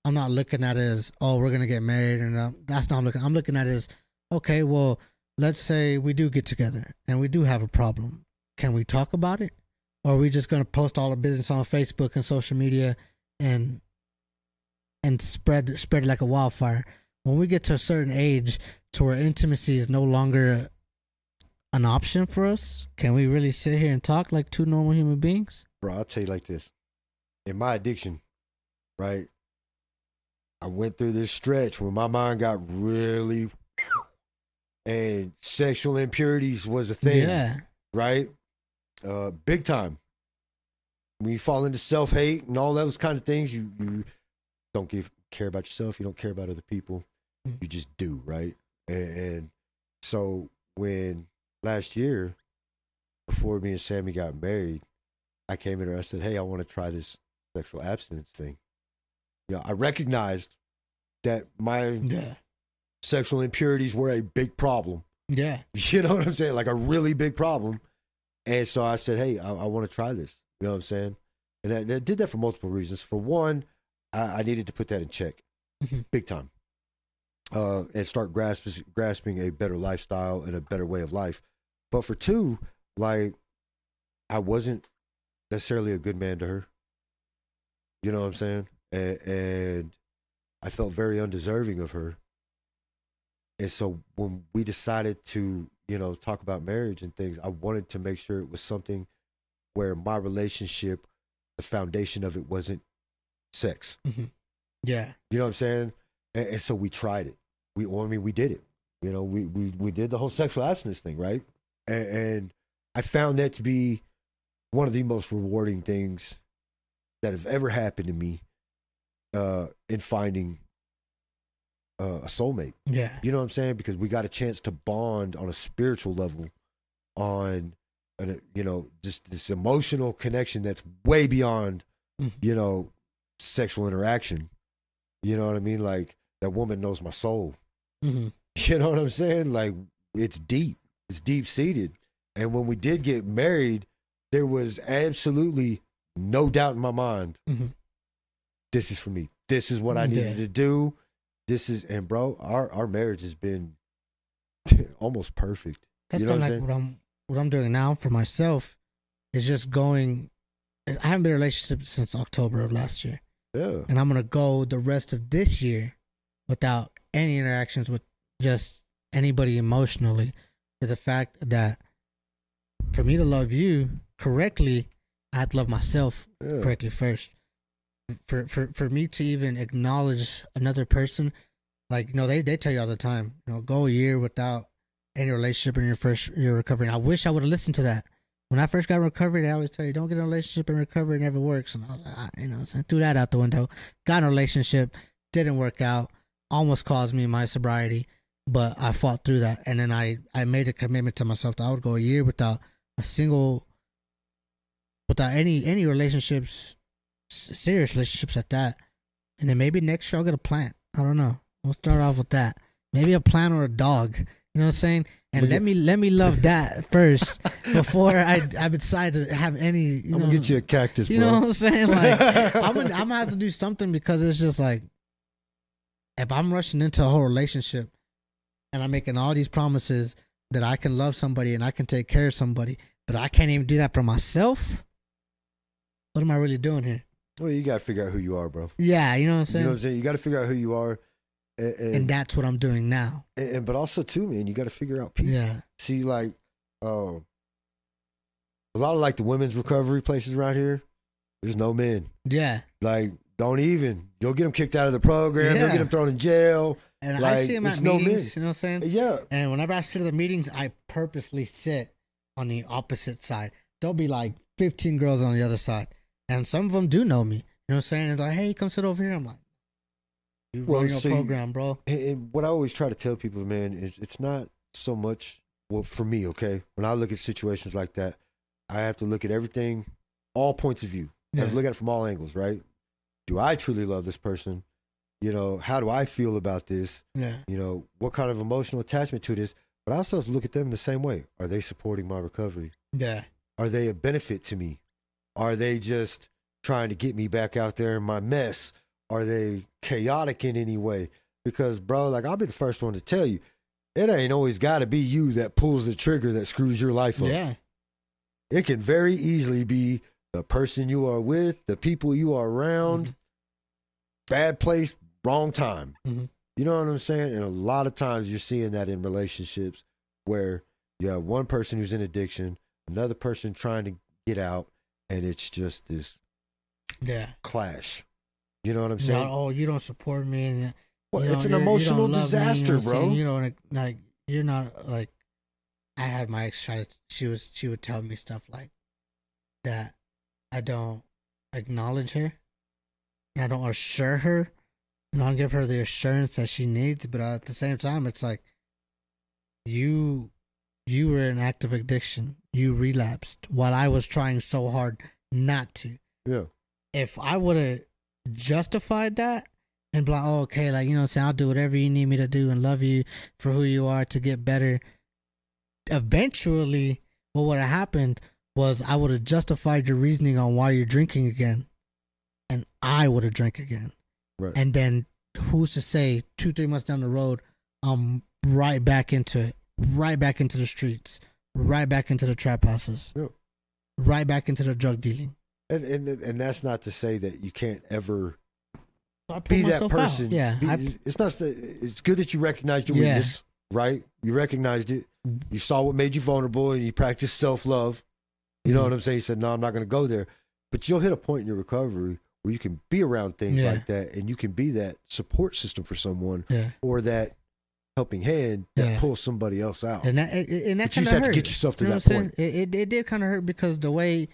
I'm not looking at it as, oh, we're gonna get married, and that's not. I'm looking at it as, okay, well, let's say we do get together and we do have a problem. Can we talk about it, or are we just gonna post all our business on Facebook and social media and spread it like a wildfire? When we get to a certain age, to where intimacy is no longer an option for us, can we really sit here and talk like two normal human beings? Bro, I'll tell you like this. In my addiction, right, I went through this stretch where my mind got really, and sexual impurities was a thing, Yeah. right? Big time. When you fall into self-hate and all those kind of things, you don't care about yourself. You don't care about other people. You just do, right? And so when last year, before me and Sammy got married, I came in and I said, hey, I want to try this sexual abstinence thing. You know, I recognized that my Yeah. sexual impurities were a big problem. Yeah. You know what I'm saying? Like a really big problem. And so I said, hey, I want to try this. You know what I'm saying? And I did that for multiple reasons. For one, I needed to put that in check, big time, and start grasping a better lifestyle and a better way of life. But for two, like, I wasn't necessarily a good man to her. You know what I'm saying? And I felt very undeserving of her. And so when we decided to, you know, talk about marriage and things, I wanted to make sure it was something where my relationship, the foundation of it wasn't sex. Yeah. You know what I'm saying? And so we tried it. We did it. You know, we did the whole sexual abstinence thing, right? And I found that to be one of the most rewarding things that have ever happened to me in finding a soulmate. Yeah. You know what I'm saying? Because we got a chance to bond on a spiritual level, on you know, just this emotional connection that's way beyond, you know, sexual interaction. You know what I mean? Like, that woman knows my soul. You know what I'm saying? Like, it's deep. It's deep seated. And when we did get married, there was absolutely no doubt in my mind. This is for me. This is what I needed to do. This is, and bro, our marriage has been almost perfect. That's You know kind of what like what I'm doing now for myself is just going. I haven't been in a relationship since October of last year. Yeah. And I'm going to go the rest of this year without any interactions with just anybody emotionally. For the fact that for me to love you correctly, I have to love myself correctly first. For me to even acknowledge another person, like, you know, they tell you all the time, you know, go a year without any relationship in your first year recovery. And I wish I would have listened to that. When I first got in recovery, they always tell you, don't get in a relationship in recovery, it never works. And I was like, you know, so I threw that out the window. Got in a relationship, didn't work out, almost caused me my sobriety, but I fought through that. And then I made a commitment to myself that I would go a year without any relationships, serious relationships at that. And then maybe next year I'll get a plant. I don't know. We'll start off with that. Maybe a plant or a dog. You know what I'm saying? And let me love that first before I decide to have any. I'm gonna get you a cactus, bro. You know what I'm saying? Like, I'm gonna have to do something, because it's just like, if I'm rushing into a whole relationship and I'm making all these promises that I can love somebody and I can take care of somebody, but I can't even do that for myself, what am I really doing here? Well, you gotta figure out who you are, bro. Yeah, you know what I'm saying? You know what I'm saying? You gotta figure out who you are. And that's what I'm doing now. But also too, man, you got to figure out people. Yeah. See, like, a lot of like the women's recovery places around here, there's no men. Yeah. Like, don't even. You'll get them kicked out of the program. You'll get them thrown in jail. And like, I see them at meetings, you know what I'm saying? Yeah. And whenever I sit at the meetings, I purposely sit on the opposite side. There'll be like 15 girls on the other side. And some of them do know me. You know what I'm saying? And they're like, hey, come sit over here. I'm like, You Well, run your see, program, bro. And what I always try to tell people, man, is it's not so much, well, for me, okay? When I look at situations like that, I have to look at everything, all points of view. I have to look at it from all angles, right? Do I truly love this person? You know, how do I feel about this? Yeah. You know, what kind of emotional attachment to this? But I also have to look at them the same way. Are they supporting my recovery? Yeah. Are they a benefit to me? Are they just trying to get me back out there in my mess? Are they chaotic in any way? Because, bro, like, I'll be the first one to tell you, it ain't always got to be you that pulls the trigger that screws your life up. Yeah. It can very easily be the person you are with, the people you are around, bad place, wrong time. You know what I'm saying? And a lot of times you're seeing that in relationships where you have one person who's in addiction, another person trying to get out, and it's just this clash. You know what I'm saying? Not, oh, you don't support me, and well, it's an emotional disaster, bro. You know, like you're not like. I had my ex try to. She would tell me stuff like that. I don't acknowledge her, and I don't assure her, and I don't give her the assurance that she needs. But at the same time, it's like you were in active addiction. You relapsed while I was trying so hard not to. Yeah. If I would have justified that and be like, oh, okay, like, you know what I'm saying, I'll do whatever you need me to do and love you for who you are to get better. Eventually, what would have happened was I would have justified your reasoning on why you're drinking again, and I would have drank again. Right. And then who's to say 2-3 months down the road, I'm right back into it, right back into the streets, right back into the trap houses, right back into the drug dealing. And that's not to say that you can't ever be that person. Out. Yeah, it's not. It's good that you recognized your weakness, right? You recognized it. You saw what made you vulnerable, and you practiced self-love. You know what I'm saying? You said, "No, I'm not going to go there." But you'll hit a point in your recovery where you can be around things like that, and you can be that support system for someone, or that helping hand that pulls somebody else out. And that kind of you just have to get yourself to that point. It did kind of hurt because the way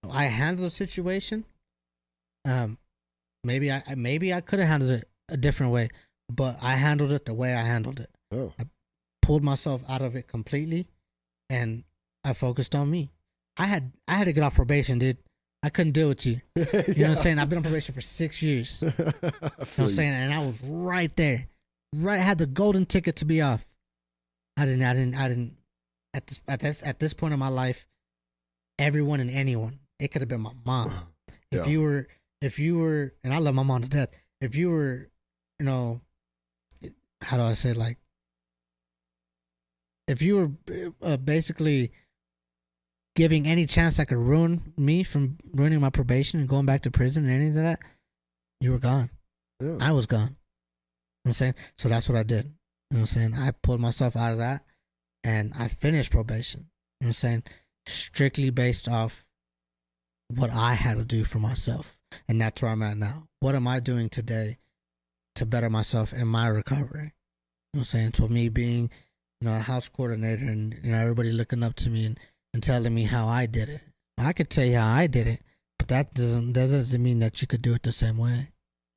I handled the situation, maybe I could have handled it a different way, but I handled it the way I handled it. I pulled myself out of it completely, and I focused on me. I had to get off probation, dude. I couldn't deal with you. You know what I'm saying? I've been on probation for 6 years. You know what I'm saying? And I was right there. Right, had the golden ticket to be off. I didn't at this point in my life, everyone and anyone, it could have been my mom. If you were, and I love my mom to death. If you were, you know, how do I say, like, if you were basically giving any chance that could ruin me from ruining my probation and going back to prison or any of that, you were gone. Yeah. I was gone. You know what I'm saying? So that's what I did. You know what I'm saying? I pulled myself out of that and I finished probation. You know what I'm saying? Strictly based off what I had to do for myself. And that's where I'm at now. What am I doing today to better myself in my recovery? You know what I'm saying? So me being, you know, a house coordinator and, you know, everybody looking up to me and telling me how I did it. I could tell you how I did it, but that doesn't mean that you could do it the same way.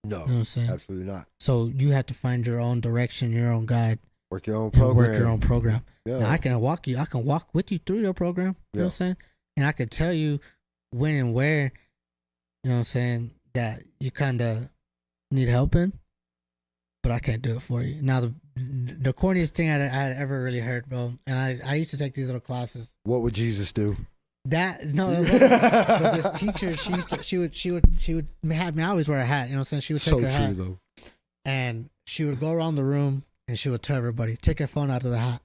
No, you know what I'm saying? Absolutely not. So you have to find your own direction, your own guide. Work your own program. Work your own program. Yeah. Now, I can walk with you through your program. You know what I'm saying? And I could tell you when and where, you know what I'm saying, that you kind of need help in, but I can't do it for you. Now, the corniest thing I had ever really heard, bro, and I used to take these little classes. What would Jesus do? But this teacher, she would have me. I always wear a hat. You know what I'm saying? She would take her hat, though. And she would go around the room and she would tell everybody, take your phone out of the hat,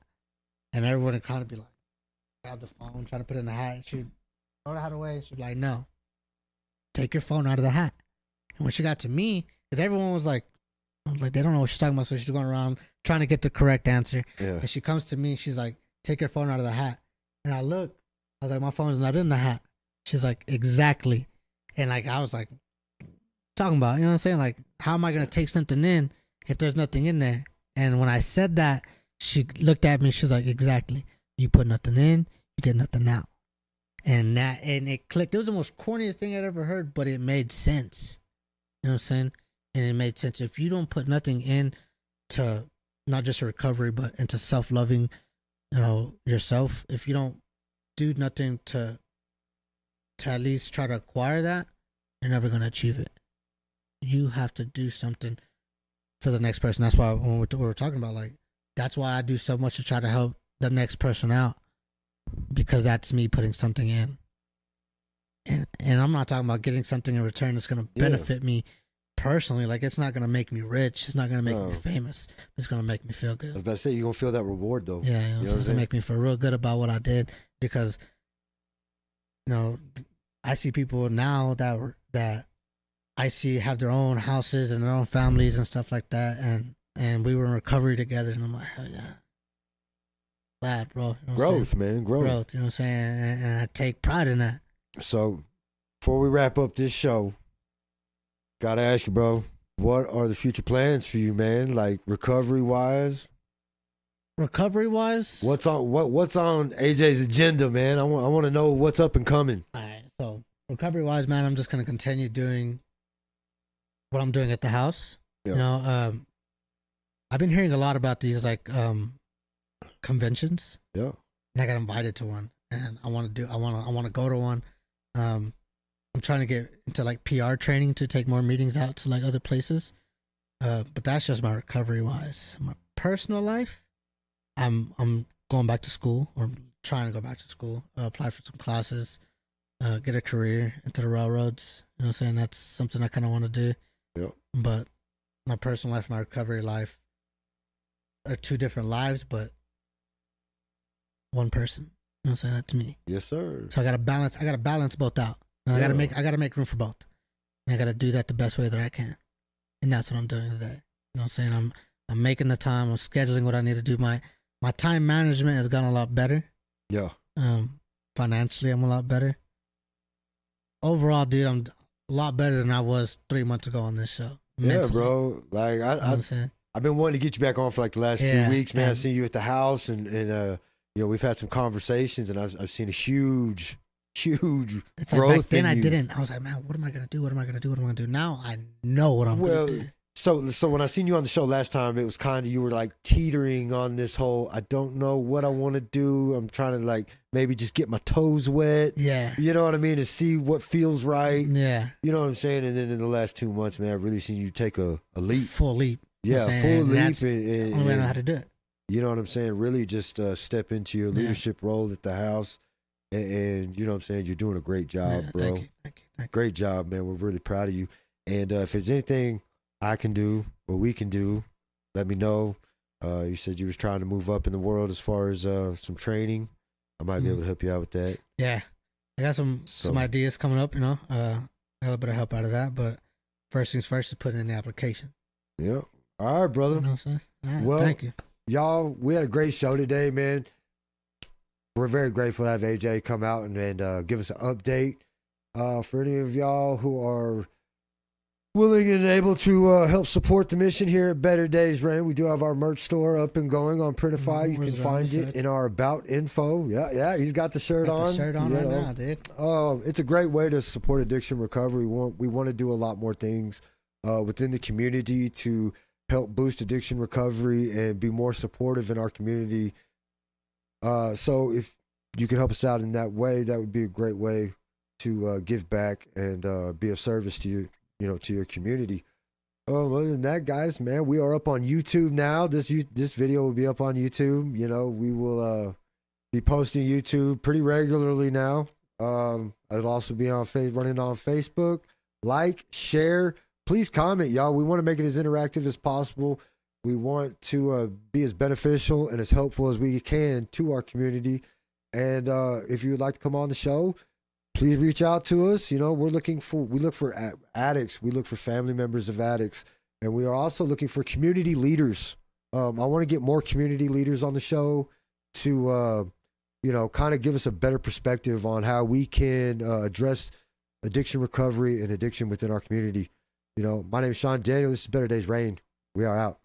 and everyone would kind of be like, grab the phone, try to put it in the hat. She would throw the hat away. She'd be like, no, take your phone out of the hat. And when she got to me, because everyone was like, they don't know what she's talking about, so she's going around trying to get the correct answer. Yeah. And she comes to me, she's like, take your phone out of the hat. And I look, I was like, my phone's not in the hat. She's like, exactly. And like, I was like, talking about, you know what I'm saying? Like, how am I going to take something in if there's nothing in there? And when I said that, she looked at me, she was like, exactly. You put nothing in, you get nothing out. And it clicked. It was the most corniest thing I'd ever heard, but it made sense. You know what I'm saying? and it made sense. If you don't put nothing in to not just recovery, but into self-loving, yourself, if you don't do nothing to at least try to acquire that, you're never going to achieve it. You have to do something for the next person. That's why when we're talking about, like, that's why I do so much to try to help the next person out, because that's me putting something in. And I'm not talking about getting something in return that's going to benefit me personally. Like, it's not going to make me rich. It's not going to make me famous. It's going to make me feel good. I was about to say, you're going to feel that reward, though. Yeah, it's going to make me feel real good about what I did, because, I see people now that I see have their own houses and their own families and stuff like that, and we were in recovery together, and I'm like, hell yeah. Glad, bro. Growth, man. Growth. You know what I'm saying? And I take pride in that. So, before we wrap up this show, gotta ask you, bro, what are the future plans for you, man? Like, recovery-wise? Recovery-wise? What's on AJ's agenda, man? I want to know what's up and coming. All right, so recovery-wise, man, I'm just going to continue doing what I'm doing at the house. Yeah. I've been hearing a lot about these, like, conventions. Yeah. And I got invited to one, and I want to go to one. I'm trying to get into, like, PR training to take more meetings out to, like, other places. But that's just my recovery-wise. My personal life, I'm going back to school, or trying to go back to school, apply for some classes, get a career into the railroads. You know what I'm saying? That's something I kind of want to do. Yeah. But my personal life, my recovery life are two different lives, but one person. You know what I'm saying? That's me. Yes, sir. So I gotta balance both out. I gotta make room for both. And I gotta do that the best way that I can. And that's what I'm doing today. You know what I'm saying? I'm making the time, I'm scheduling what I need to do. My time management has gotten a lot better. Yeah. Financially, I'm a lot better. Overall, dude, I'm a lot better than I was 3 months ago on this show. Mentally. Yeah, bro. Like, I've been wanting to get you back on for, like, the last few weeks, man. I've seen you at the house, and we've had some conversations, and I've seen a huge it's growth. Like, back then I didn't. I was like, man, what am I gonna do? What am I gonna do? Now I know what I'm gonna do. So when I seen you on the show last time, it was kind of, you were like teetering on this whole, I don't know what I want to do. I'm trying to, like, maybe just get my toes wet. Yeah. You know what I mean? And see what feels right. Yeah. You know what I'm saying? And then in the last 2 months, man, I've really seen you take a leap. Full leap. Yeah, full leap. That's the only way I know how to do it. You know what I'm saying? Really just step into your leadership role at the house. And you know what I'm saying? You're doing a great job, bro. Thank you. Great job, man. We're really proud of you. And if there's anything I can do or we can do, let me know. You said you was trying to move up in the world as far as some training. I might be able to help you out with that. Yeah. I got some ideas coming up, a little bit of help out of that. But first things first is putting in the application. Yeah. All right, brother. You know what I'm saying? All right, well, thank you. Y'all, we had a great show today, man. We're very grateful to have AJ come out and give us an update. For any of y'all who are willing and able to help support the mission here at Better Days Rain, we do have our merch store up and going on Printify. You can find it in our About info. Yeah, he's got the shirt on. The shirt on right now, dude. It's a great way to support addiction recovery. We want to do a lot more things within the community to help boost addiction recovery and be more supportive in our community. So if you can help us out in that way, that would be a great way to give back and be of service to to your community. Other than that, guys, man, we are up on YouTube now. This video will be up on YouTube. We will be posting YouTube pretty regularly now. It'll also be running on Facebook. Like, share, please comment, y'all. We want to make it as interactive as possible. We want to be as beneficial and as helpful as we can to our community. And if you would like to come on the show, please reach out to us. We look for addicts. We look for family members of addicts. And we are also looking for community leaders. I want to get more community leaders on the show to, kind of give us a better perspective on how we can address addiction recovery and addiction within our community. My name is Sean Daniel. This is Better Days Rain. We are out.